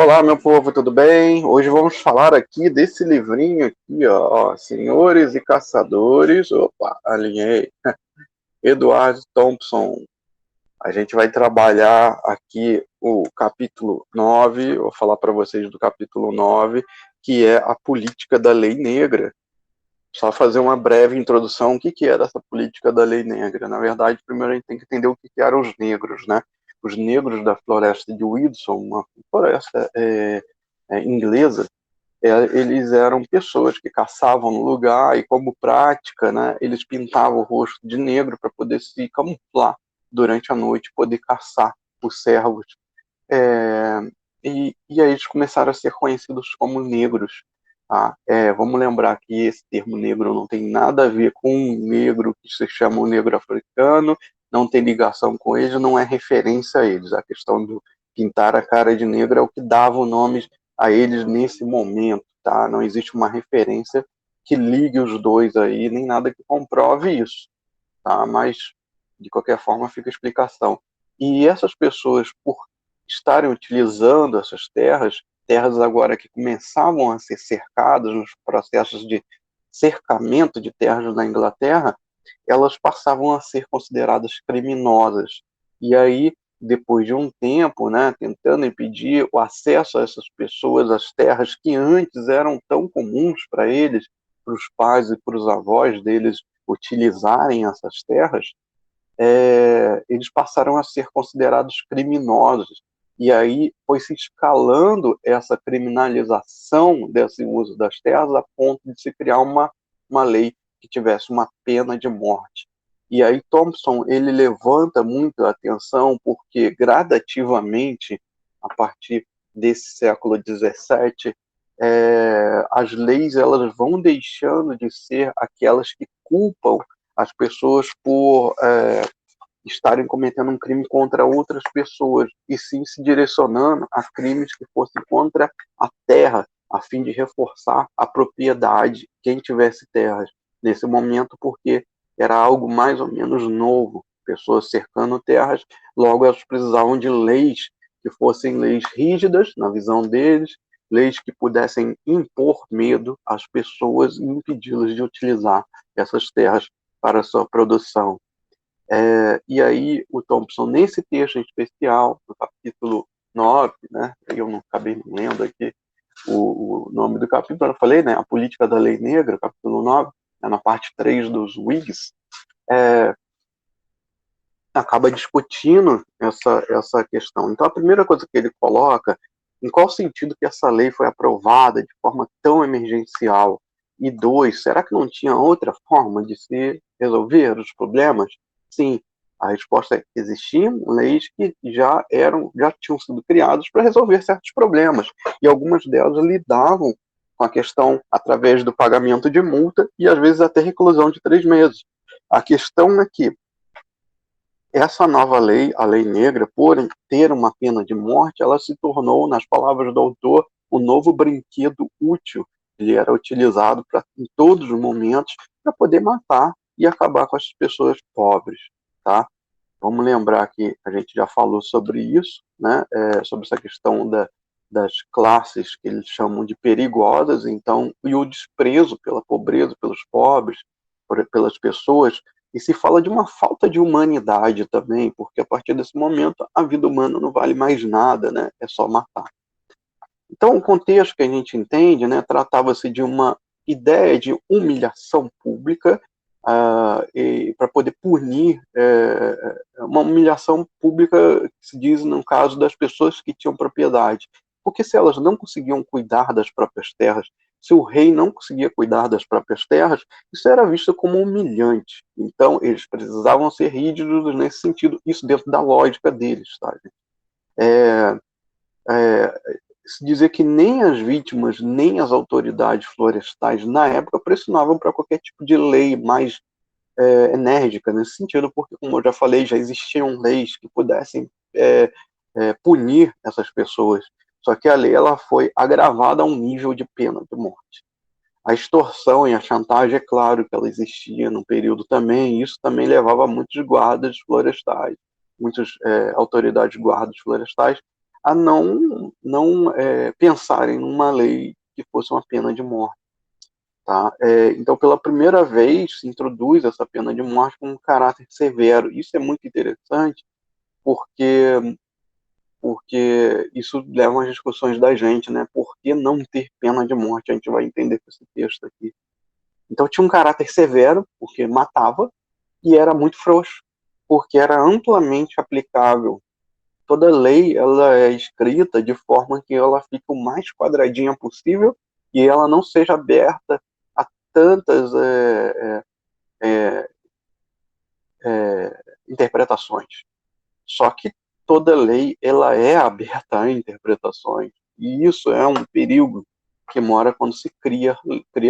Olá, meu povo, tudo bem? Hoje vamos falar aqui desse livrinho aqui, ó, Senhores e Caçadores. Opa, alinhei. Edward Thompson. A gente vai trabalhar aqui o capítulo 9. Vou falar para vocês do capítulo 9, que é a política da lei negra. Só fazer uma breve introdução. O que era essa política da lei negra? Na verdade, primeiro a gente tem que entender o que eram os negros, né? Os negros da floresta de Wilson, uma floresta inglesa, eles eram pessoas que caçavam no lugar e, como prática, né, eles pintavam o rosto de negro para poder se camuflar durante a noite, poder caçar os servos. É, e aí eles começaram a ser conhecidos como negros. Tá? Vamos lembrar que esse termo negro não tem nada a ver com um negro que se chama o negro africano, não tem ligação com eles, não é referência a eles. A questão de pintar a cara de negro é o que dava o nome a eles nesse momento. Tá? Não existe uma referência que ligue os dois aí, nem nada que comprove isso. Tá? Mas, de qualquer forma, fica a explicação. E essas pessoas, por estarem utilizando essas terras, terras agora que começavam a ser cercadas nos processos de cercamento de terras na Inglaterra, elas passavam a ser consideradas criminosas. E aí, depois de um tempo, né, tentando impedir o acesso a essas pessoas às terras que antes eram tão comuns para eles, para os pais e para os avós deles utilizarem essas terras, eles passaram a ser considerados criminosos. E aí foi se escalando essa criminalização desse uso das terras a ponto de se criar uma lei que tivesse uma pena de morte. E aí Thompson, ele levanta muito a atenção porque gradativamente, a partir desse século XVII, as leis elas vão deixando de ser aquelas que culpam as pessoas por estarem cometendo um crime contra outras pessoas, e sim se direcionando a crimes que fossem contra a terra, a fim de reforçar a propriedade, quem tivesse terras nesse momento, porque era algo mais ou menos novo, pessoas cercando terras, logo elas precisavam de leis que fossem leis rígidas, na visão deles, leis que pudessem impor medo às pessoas e impedi-las de utilizar essas terras para a sua produção. E aí o Thompson, nesse texto em especial, no capítulo 9, né, eu não acabei não lendo aqui o nome do capítulo, eu falei, né, a política da lei negra, capítulo 9, na parte 3 dos Whigs, acaba discutindo essa questão. Então, a primeira coisa que ele coloca, em qual sentido que essa lei foi aprovada de forma tão emergencial? E dois, será que não tinha outra forma de se resolver os problemas? Sim, a resposta é que existiam leis que já tinham sido criadas para resolver certos problemas, e algumas delas lidavam com a questão através do pagamento de multa e às vezes até reclusão de 3 meses. A questão é que essa nova lei, a lei negra, por ter uma pena de morte, ela se tornou, nas palavras do autor, o novo brinquedo útil. Ele era utilizado em todos os momentos para poder matar e acabar com as pessoas pobres, tá? Vamos lembrar que a gente já falou sobre isso, né? Sobre essa questão das classes que eles chamam de perigosas, então, e o desprezo pela pobreza, pelos pobres, pelas pessoas, e se fala de uma falta de humanidade também, porque a partir desse momento a vida humana não vale mais nada, né? É só matar. Então, o contexto que a gente entende, né, tratava-se de uma ideia de humilhação pública para poder punir uma humilhação pública, que se diz no caso das pessoas que tinham propriedade. Porque se elas não conseguiam cuidar das próprias terras, se o rei não conseguia cuidar das próprias terras, isso era visto como humilhante. Então, eles precisavam ser rígidos nesse sentido, isso dentro da lógica deles. Tá? Se dizer que nem as vítimas, nem as autoridades florestais, na época, pressionavam para qualquer tipo de lei mais enérgica nesse sentido, porque, como eu já falei, já existiam leis que pudessem punir essas pessoas. Só que a lei ela foi agravada a um nível de pena de morte. A extorsão e a chantagem, é claro que ela existia no período também, e isso também levava a muitos guardas florestais, muitas autoridades guardas florestais, a não pensarem numa lei que fosse uma pena de morte. Tá? Então, pela primeira vez, se introduz essa pena de morte com um caráter severo. Isso é muito interessante, porque, porque isso leva às discussões da gente, né? Por que não ter pena de morte? A gente vai entender com esse texto aqui. Então, tinha um caráter severo, porque matava, e era muito frouxo, porque era amplamente aplicável. Toda lei ela é escrita de forma que ela fique o mais quadradinha possível e ela não seja aberta a tantas é, interpretações. Só que toda lei ela é aberta a interpretações e isso é um perigo que mora quando se cria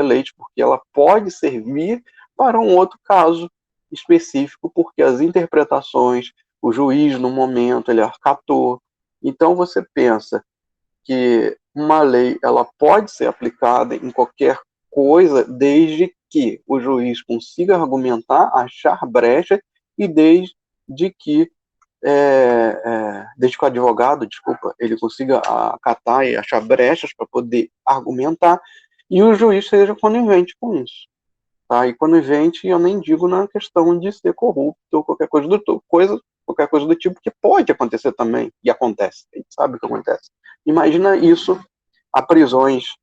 leis, porque ela pode servir para um outro caso específico, porque as interpretações, o juiz no momento ele acatou. Então você pensa que uma lei ela pode ser aplicada em qualquer coisa desde que o juiz consiga argumentar, achar brecha e desde que o advogado, desculpa, ele consiga acatar e achar brechas para poder argumentar e o juiz seja conivente com isso. Tá? E conivente eu nem digo na questão de ser corrupto ou qualquer coisa do tipo que pode acontecer também, e acontece, a gente sabe o que acontece. Imagina isso a prisões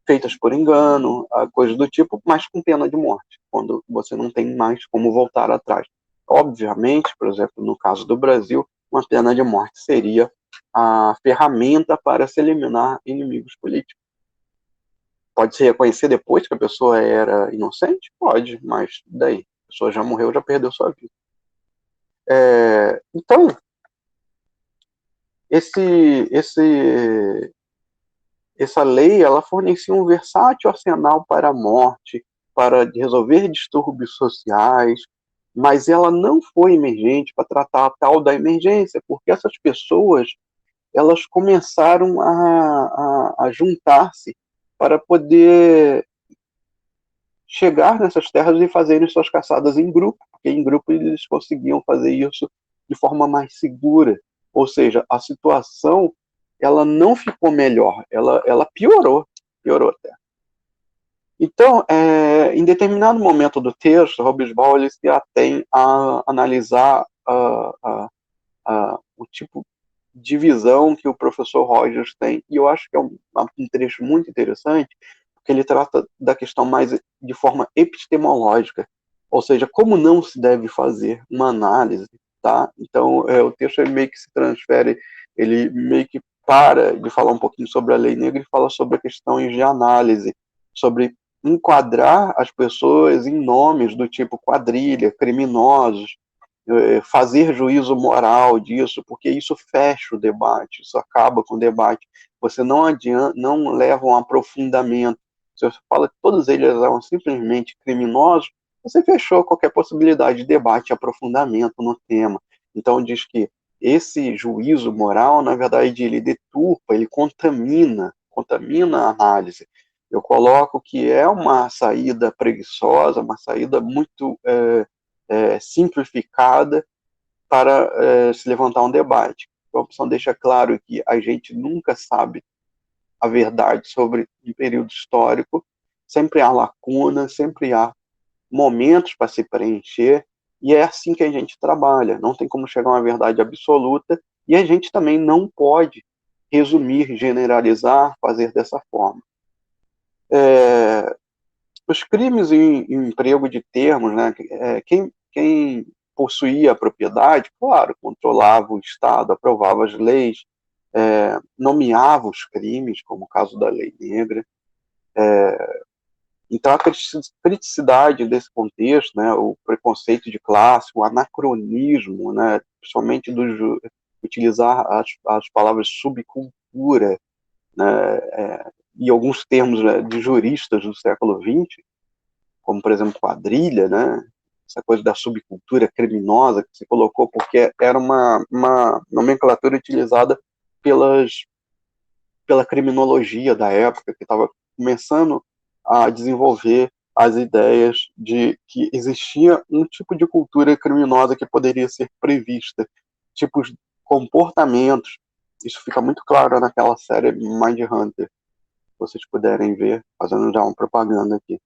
feitas por engano, a coisas do tipo, mas com pena de morte, quando você não tem mais como voltar atrás. Obviamente, por exemplo, no caso do Brasil, uma pena de morte seria a ferramenta para se eliminar inimigos políticos. Pode se reconhecer depois que a pessoa era inocente? Pode, mas daí? A pessoa já morreu, já perdeu sua vida. Então, essa lei ela fornecia um versátil arsenal para a morte, para resolver distúrbios sociais, mas ela não foi emergente para tratar a tal da emergência, porque essas pessoas elas começaram a juntar-se para poder chegar nessas terras e fazerem suas caçadas em grupo, porque em grupo eles conseguiam fazer isso de forma mais segura. Ou seja, a situação ela não ficou melhor, ela piorou até. Então, em determinado momento do texto, Hobsbawm ele se atém a analisar o tipo de visão que o professor Rogers tem, e eu acho que é um trecho muito interessante, porque ele trata da questão mais de forma epistemológica, ou seja, como não se deve fazer uma análise, tá? Então, o texto ele meio que se transfere, ele meio que para de falar um pouquinho sobre a lei negra e fala sobre questões de análise, sobre enquadrar as pessoas em nomes do tipo quadrilha, criminosos, fazer juízo moral disso, porque isso fecha o debate, isso acaba com o debate. Você não leva um aprofundamento. Se você fala que todos eles eram simplesmente criminosos, você fechou qualquer possibilidade de debate e aprofundamento no tema. Então diz que esse juízo moral, na verdade, ele deturpa, ele contamina a análise. Eu coloco que é uma saída preguiçosa, uma saída muito simplificada para se levantar um debate. A opção deixa claro que a gente nunca sabe a verdade sobre um período histórico, sempre há lacunas, sempre há momentos para se preencher, e é assim que a gente trabalha, não tem como chegar a uma verdade absoluta, e a gente também não pode resumir, generalizar, fazer dessa forma. Os crimes em emprego de termos, né, quem possuía a propriedade, claro, controlava o Estado, aprovava as leis, nomeava os crimes, como o caso da Lei Negra. Então, a criticidade desse contexto, né, o preconceito de classe, o anacronismo, né, principalmente utilizar as palavras subcultura, né, e alguns termos, né, de juristas do século XX, como, por exemplo, quadrilha, né, essa coisa da subcultura criminosa que se colocou, porque era uma nomenclatura utilizada pela criminologia da época, que estava começando a desenvolver as ideias de que existia um tipo de cultura criminosa que poderia ser prevista, tipos de comportamentos Isso fica muito claro naquela série Mindhunter, se vocês puderem ver, fazendo já uma propaganda aqui.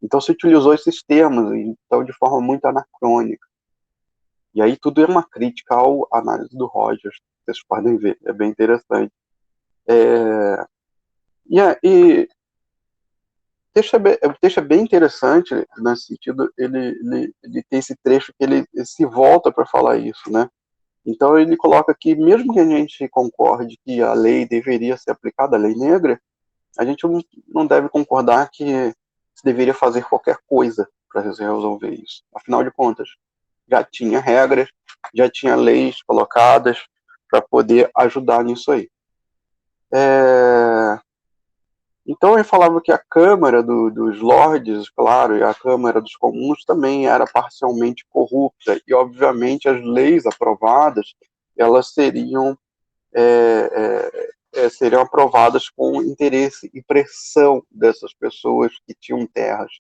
Então se utilizou esses termos, então de forma muito anacrônica. E aí tudo é uma crítica ao análise do Rogers, vocês podem ver, é bem interessante. E deixa bem interessante nesse sentido, ele tem esse trecho que ele se volta para falar isso, né? Então ele coloca que mesmo que a gente concorde que a lei deveria ser aplicada, a lei negra, a gente não deve concordar que se deveria fazer qualquer coisa para resolver isso. Afinal de contas, já tinha regras, já tinha leis colocadas para poder ajudar nisso aí. Então ele falava que a Câmara dos Lordes, claro, e a Câmara dos Comuns também era parcialmente corrupta, e obviamente as leis aprovadas, elas seriam aprovadas com interesse e pressão dessas pessoas que tinham terras.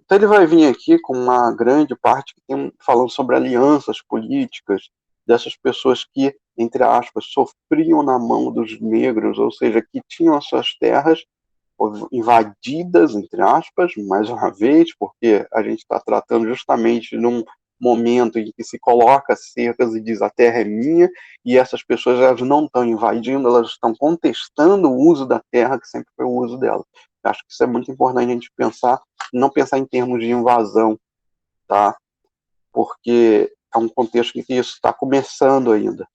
Então ele vai vir aqui com uma grande parte que tem falando sobre alianças políticas dessas pessoas que, entre aspas, sofriam na mão dos negros, ou seja, que tinham as suas terras invadidas, entre aspas, mais uma vez, porque a gente está tratando justamente num momento em que se coloca cercas e diz a terra é minha, e essas pessoas elas não estão invadindo, elas estão contestando o uso da terra, que sempre foi o uso dela. Acho que isso é muito importante a gente pensar, não pensar em termos de invasão, tá? Porque é um contexto em que isso está começando ainda.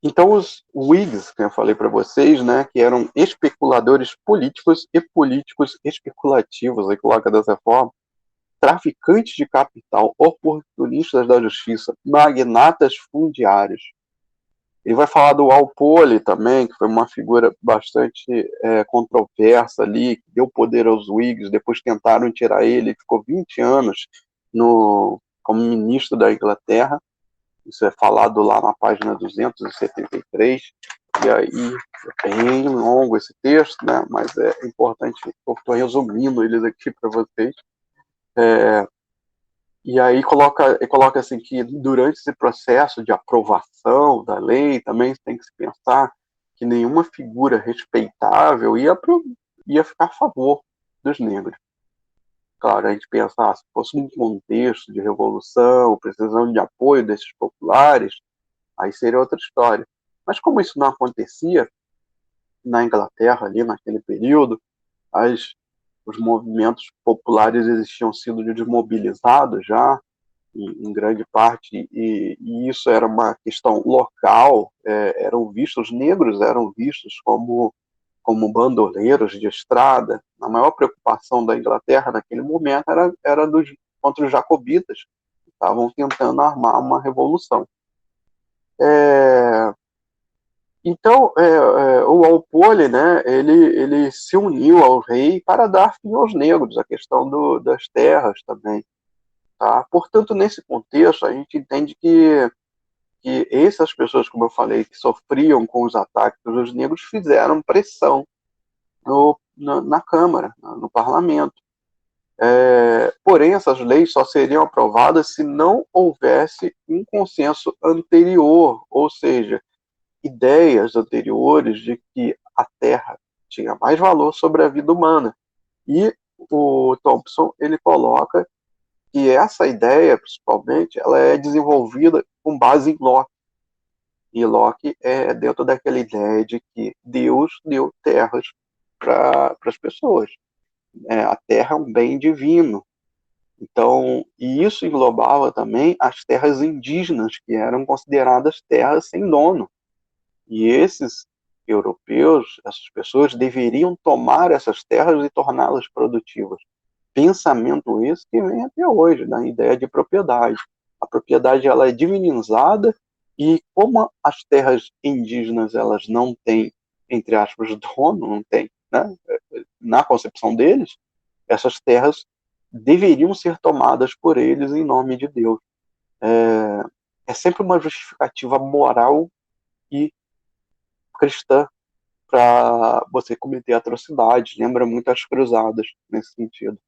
Então, os Whigs, que eu falei para vocês, né, que eram especuladores políticos e políticos especulativos, aí coloca dessa forma, traficantes de capital, oportunistas da justiça, magnatas fundiários. Ele vai falar do Walpole também, que foi uma figura bastante controversa ali, que deu poder aos Whigs, depois tentaram tirar ele, ficou 20 anos como ministro da Inglaterra. Isso é falado lá na página 273, e aí é bem longo esse texto, né? Mas é importante, eu estou resumindo eles aqui para vocês. E aí coloca assim que durante esse processo de aprovação da lei, também tem que se pensar que nenhuma figura respeitável ia ficar a favor dos negros. Claro, a gente pensar, se fosse um contexto de revolução, precisando de apoio desses populares, aí seria outra história. Mas como isso não acontecia na Inglaterra ali naquele período, os movimentos populares existiam sido desmobilizados já, em grande parte, e isso era uma questão local, os negros eram vistos como bandoleiros de estrada. A maior preocupação da Inglaterra naquele momento era contra os jacobitas, que estavam tentando armar uma revolução. Então, o Walpole, né, ele se uniu ao rei para dar fim aos negros, a questão das terras também. Tá? Portanto, nesse contexto, a gente entende que essas pessoas, como eu falei, que sofriam com os ataques dos negros, fizeram pressão na Câmara, no parlamento. Porém, essas leis só seriam aprovadas se não houvesse um consenso anterior, ou seja, ideias anteriores de que a Terra tinha mais valor sobre a vida humana. E o Thompson ele coloca que essa ideia, principalmente, ela é desenvolvida com base em Locke. E Locke é dentro daquela ideia de que Deus deu terras para as pessoas. A terra é um bem divino. Então, e isso englobava também as terras indígenas, que eram consideradas terras sem dono. E esses europeus, essas pessoas, deveriam tomar essas terras e torná-las produtivas. Pensamento esse que vem até hoje, da ideia de propriedade. A propriedade ela é divinizada e como as terras indígenas elas não têm, entre aspas, dono, não tem, né? Na concepção deles, essas terras deveriam ser tomadas por eles em nome de Deus. É sempre uma justificativa moral e cristã para você cometer atrocidades. Lembra muito as cruzadas nesse sentido.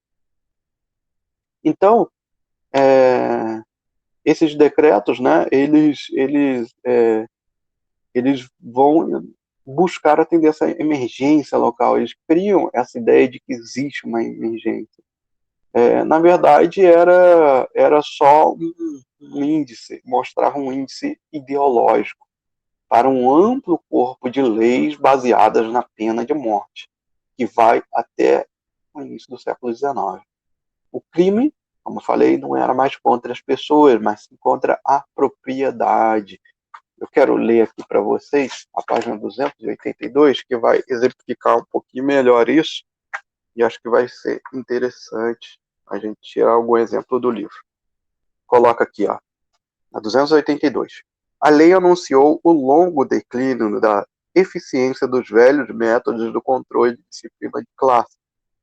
Então, esses decretos, né, eles eles vão buscar atender essa emergência local, eles criam essa ideia de que existe uma emergência. Na verdade, era só um índice, mostrar um índice ideológico para um amplo corpo de leis baseadas na pena de morte, que vai até o início do século XIX. O crime, como eu falei, não era mais contra as pessoas, mas sim contra a propriedade. Eu quero ler aqui para vocês a página 282, que vai exemplificar um pouquinho melhor isso, e acho que vai ser interessante a gente tirar algum exemplo do livro. Coloca aqui, ó, na 282. A lei anunciou o longo declínio da eficiência dos velhos métodos do controle de disciplina de classe,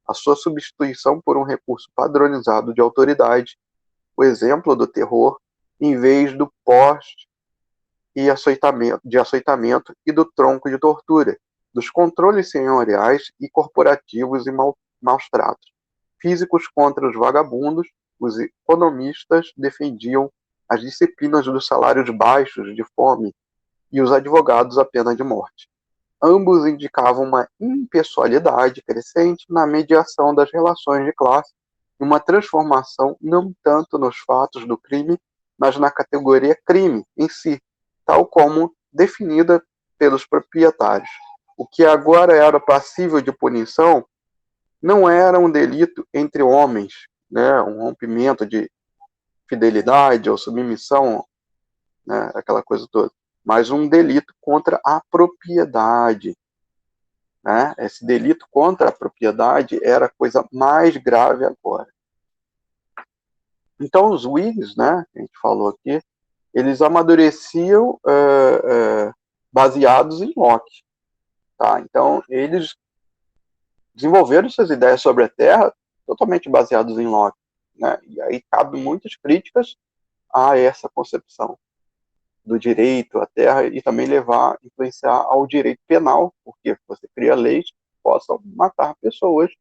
a sua substituição por um recurso padronizado de autoridade, o exemplo do terror, em vez do poste de açoitamento e do tronco de tortura, dos controles senhoriais e corporativos e maus tratos. Físicos contra os vagabundos, os economistas defendiam as disciplinas dos salários baixos de fome e os advogados a pena de morte. Ambos indicavam uma impessoalidade crescente na mediação das relações de classe e uma transformação não tanto nos fatos do crime, mas na categoria crime em si, tal como definida pelos proprietários. O que agora era passível de punição não era um delito entre homens, né, um rompimento de fidelidade ou submissão, né, aquela coisa toda, mas um delito contra a propriedade. Né? Esse delito contra a propriedade era a coisa mais grave agora. Então, os Whigs, né, que a gente falou aqui, eles amadureciam baseados em Locke. Tá? Então, eles desenvolveram suas ideias sobre a Terra totalmente baseados em Locke. Né? E aí cabe muitas críticas a essa concepção do direito à terra e também influenciar ao direito penal, porque você cria leis que possam matar pessoas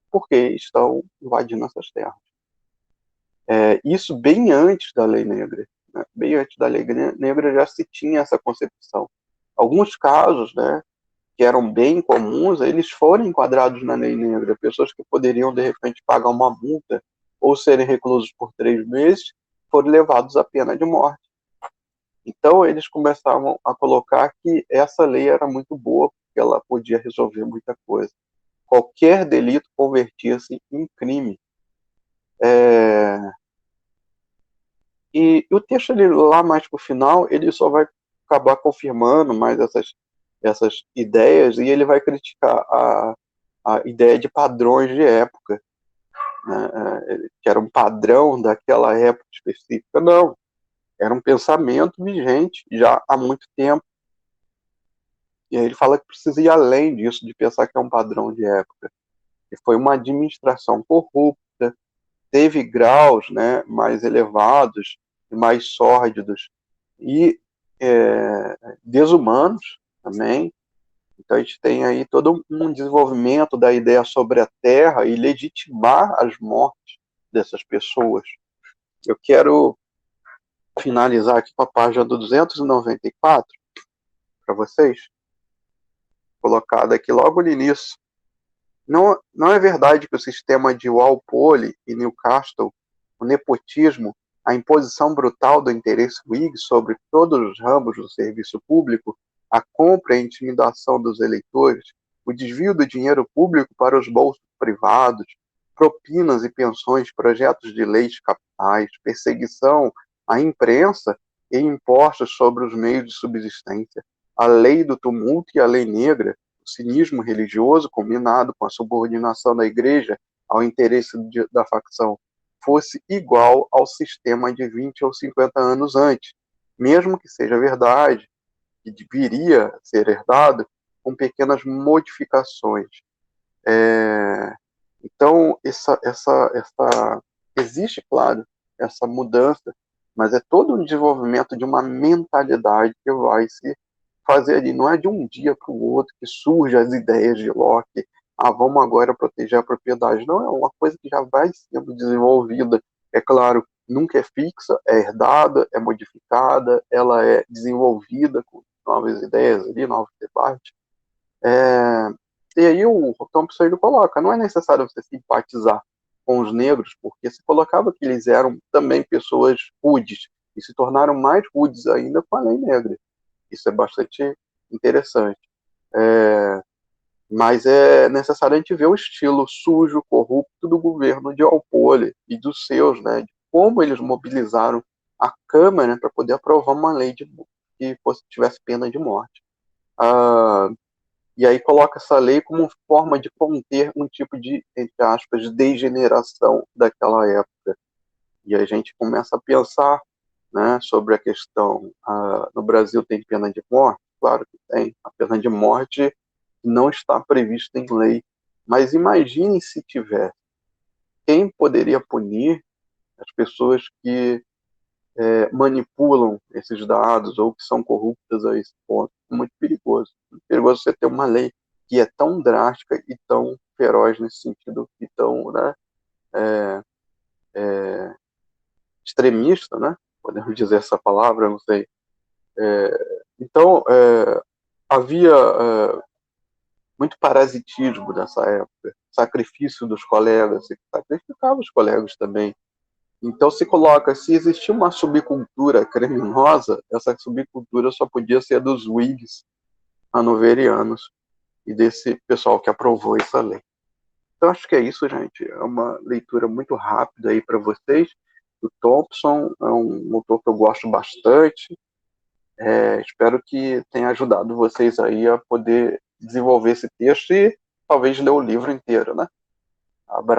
porque estão invadindo essas terras. Isso bem antes da Lei Negra. Né? Bem antes da Lei Negra já se tinha essa concepção. Alguns casos, né, que eram bem comuns, eles foram enquadrados na Lei Negra. Pessoas que poderiam, de repente, pagar uma multa ou serem reclusos por 3 meses foram levados à pena de morte. Então, eles começavam a colocar que essa lei era muito boa, porque ela podia resolver muita coisa. Qualquer delito convertia-se em crime. E o texto, ele, lá mais para o final, ele só vai acabar confirmando mais essas ideias, e ele vai criticar a ideia de padrões de época, né? Que era um padrão daquela época específica. Não. Era um pensamento vigente já há muito tempo. E aí ele fala que precisa ir além disso, de pensar que é um padrão de época. Que foi uma administração corrupta, teve graus, né, mais elevados, mais sórdidos e desumanos também. Então a gente tem aí todo um desenvolvimento da ideia sobre a Terra e legitimar as mortes dessas pessoas. Eu quero finalizar aqui com a página do 294 para vocês, colocada aqui logo no início. Não é verdade que o sistema de Walpole e Newcastle, o nepotismo, a imposição brutal do interesse Whig sobre todos os ramos do serviço público, a compra e intimidação dos eleitores, o desvio do dinheiro público para os bolsos privados, propinas e pensões, projetos de leis capitais, perseguição à imprensa e impostos sobre os meios de subsistência, a lei do tumulto e a lei negra, o cinismo religioso combinado com a subordinação da igreja ao interesse da facção, fosse igual ao sistema de 20 ou 50 anos antes, mesmo que seja verdade, que viria a ser herdado com pequenas modificações. Então, existe, claro, essa mudança, mas é todo um desenvolvimento de uma mentalidade que vai se fazer ali. Não é de um dia para o outro que surgem as ideias de Locke, vamos agora proteger a propriedade. Não, é uma coisa que já vai sendo desenvolvida. É claro, nunca é fixa, é herdada, é modificada, ela é desenvolvida novas ideias ali, novos debates. E aí o Thompson ele coloca, não é necessário você simpatizar com os negros, porque se colocava que eles eram também pessoas rudes, e se tornaram mais rudes ainda com a lei negra. Isso é bastante interessante. Mas é necessário a gente ver o estilo sujo, corrupto do governo de Walpole e dos seus, né, de como eles mobilizaram a Câmara para poder aprovar uma lei que tivesse pena de morte. E aí coloca essa lei como forma de conter um tipo de, entre aspas, degeneração daquela época. E a gente começa a pensar, né, sobre a questão, no Brasil tem pena de morte? Claro que tem. A pena de morte não está prevista em lei. Mas imagine se tivesse. Quem poderia punir as pessoas que manipulam esses dados ou que são corruptas a esse ponto? É muito perigoso. Muito perigoso você ter uma lei que é tão drástica e tão feroz nesse sentido, e tão, né, extremista, né? Podemos dizer essa palavra, não sei. Então, havia muito parasitismo nessa época, sacrifício dos colegas, se sacrificava os colegas também. Então se coloca, se existia uma subcultura criminosa, essa subcultura só podia ser dos Whigs hanoverianos e desse pessoal que aprovou essa lei. Então acho que é isso, gente. É uma leitura muito rápida aí para vocês. O Thompson é um autor que eu gosto bastante. Espero que tenha ajudado vocês aí a poder desenvolver esse texto e talvez ler o livro inteiro, né? Abraço.